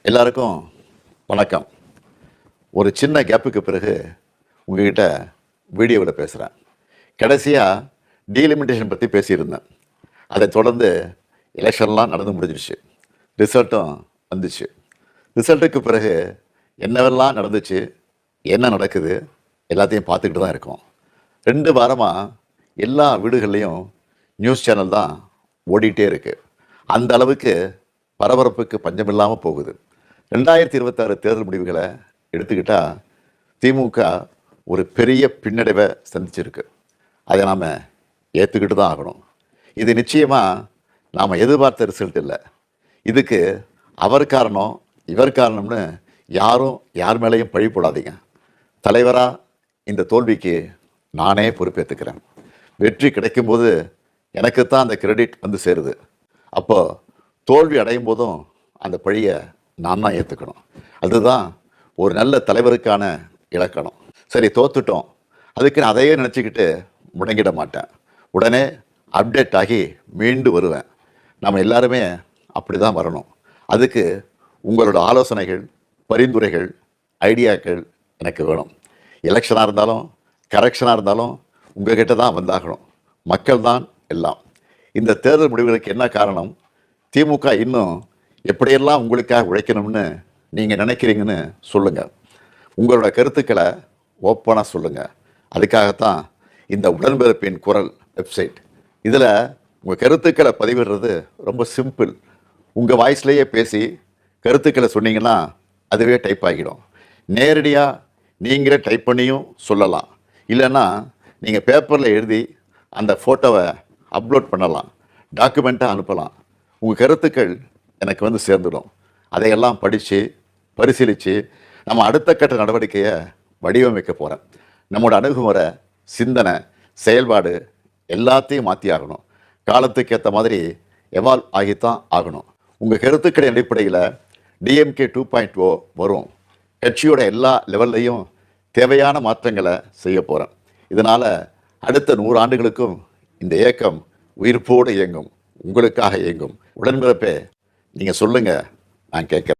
எல்லாருக்கும் வணக்கம். ஒரு சின்ன கேப்புக்கு பிறகு உங்ககிட்ட வீடியோவில் பேசுகிறேன். கடைசியாக டீலிமிட்டேஷன் பற்றி பேசியிருந்தேன். அதை தொடர்ந்து எலெக்ஷன்லாம் நடந்து முடிஞ்சிருச்சு, ரிசல்ட்டும் வந்துச்சு. ரிசல்ட்டுக்கு பிறகு என்னவெல்லாம் நடந்துச்சு, என்ன நடக்குது எல்லாத்தையும் பார்த்துக்கிட்டு தான் இருக்கோம். 2 வாரமாக எல்லா வீடுகள்லேயும் நியூஸ் சேனல் தான் ஓடிட்டே இருக்குது. அந்த அளவுக்கு பரபரப்புக்கு பஞ்சமில்லாமல் போகுது. 2026 தேர்தல் முடிவுகளை எடுத்துக்கிட்டால் திமுக ஒரு பெரிய பின்னடைவை சந்திச்சிருக்கு. அதை நாம் ஏற்றுக்கிட்டு தான் ஆகணும். இது நிச்சயமாக நாம் எதிர்பார்த்த ரிசல்ட் இல்லை. இதுக்கு அவர் காரணம் இவர் காரணம்னு யாரும் யார் மேலேயும் பழி போடாதீங்க. தலைவராக இந்த தோல்விக்கு நானே பொறுப்பேற்றுக்கிறேன். வெற்றி கிடைக்கும்போது எனக்கு தான் அந்த கிரெடிட் வந்து சேருது. அப்போது தோல்வி அடையும் போதும் அந்த பழியை நான் தான் ஏற்றுக்கணும். அதுதான் ஒரு நல்ல தலைவருக்கான இலக்கணம். சரி, தோத்துட்டோம், அதுக்கு நான் அதையே நினச்சிக்கிட்டு முடங்கிட மாட்டேன். உடனே அப்டேட் ஆகி மீண்டு வருவேன். நம்ம எல்லாருமே அப்படி தான் வரணும். அதுக்கு உங்களோட ஆலோசனைகள், பரிந்துரைகள், ஐடியாக்கள் எனக்கு வேணும். எலெக்ஷனாக இருந்தாலும் கரெக்ஷனாக இருந்தாலும் உங்கள்கிட்ட தான் வந்தாகணும். மக்கள் தான் எல்லாம். இந்த தேர்தல் முடிவுகளுக்கு என்ன காரணம்? திமுக இன்னும் எப்படியெல்லாம் உங்களுக்காக உழைக்கணும்னு நீங்கள் நினைக்கிறீங்கன்னு சொல்லுங்கள். உங்களோட கருத்துக்களை ஓப்பனாக சொல்லுங்கள். அதுக்காகத்தான் இந்த உடன்பிறப்பின் குரல் வெப்சைட். இதில் உங்கள் கருத்துக்களை பதிவிடுறது ரொம்ப சிம்பிள். உங்கள் வாய்ஸ்லேயே பேசி கருத்துக்களை சொன்னீங்கன்னா அதுவே டைப் ஆகிடும். நேரடியாக நீங்களே டைப் பண்ணியும் சொல்லலாம். இல்லைன்னா நீங்கள் பேப்பரில் எழுதி அந்த ஃபோட்டோவை அப்லோட் பண்ணலாம், டாக்குமெண்ட்டாக அனுப்பலாம். உங்கள் கருத்துக்கள் எனக்கு வந்து சேர்ந்துடும். அதையெல்லாம் படித்து பரிசீலித்து நம்ம அடுத்த கட்ட நடவடிக்கையை வடிவமைக்க போகிறேன். நம்மளோட அணுகுமுறை, சிந்தனை, செயல்பாடு எல்லாத்தையும் மாற்றி ஆகணும். காலத்துக்கு ஏற்ற மாதிரி எவால்வ் ஆகித்தான் ஆகணும். உங்கள் கருத்துக்களின் அடிப்படையில் டிஎம்கே 2.0 வரும். கட்சியோட எல்லா லெவல்லையும் தேவையான மாற்றங்களை செய்ய போகிறேன். இதனால் அடுத்த 100 ஆண்டுகளுக்கும் இந்த இயக்கம் உயிர்ப்போடு இயங்கும், உங்களுக்காக இயங்கும். உடன்பிறப்பே, நீங்கள் சொல்லுங்கள், நான் கேட்குறேன்.